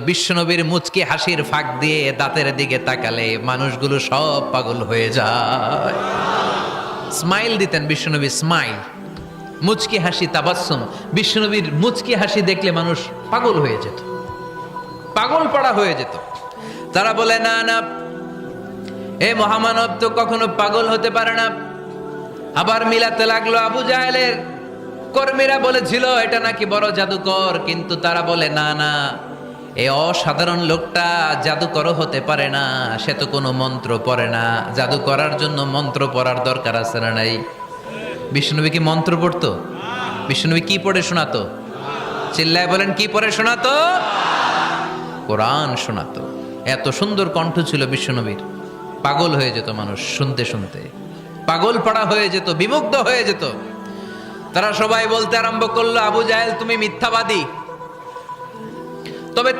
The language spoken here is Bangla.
বিশ্বনবীর মুচকি হাসির ফাঁক দিয়ে দাঁতের দিকে তাকালে মানুষগুলো সব পাগল হয়ে যায়। স্মাইল দিতেন বিশ্বনবী, স্মাইল, মুচকি হাসি, তাবাসসুম। বিশ্বনবীর মুচকি হাসি দেখলে মানুষ পাগল হয়ে যেত, পাগল পাড়া হয়ে যেত। তারা বলে, না না, এ মহামানব তো কখনো পাগল হতে পারে না। আবার মিলাতে লাগলো আবু জাহেলের কর্মীরা বলেছিল এটা নাকি বড় জাদুকর, কিন্তু তারা বলে না না, এই অসাধারণ লোকটা জাদুকরও হতে পারে না, সে তো কোনো মন্ত্র পড়ে না। জাদু করার জন্য মন্ত্র পড়ার দরকার আছে না নাই? বিষ্ণুনবী কি মন্ত্র পড়তো? বিষ্ণুনবী কি পড়ে শোনাতো? চিল্লায় বলেন, কি পড়ে শোনাতো? কোরআন শোনাতো। এত সুন্দর কণ্ঠ ছিল বিশ্বনবীর, পাগল হয়ে যেত মানুষ শুনতে শুনতে, পাগল পাড়া হয়ে যেত, বিমুগ্ধ হয়ে যেত। তারা সবাই বলতে আরম্ভ করলো, আবু জাহেল তুমি মিথ্যাবাদী। তবে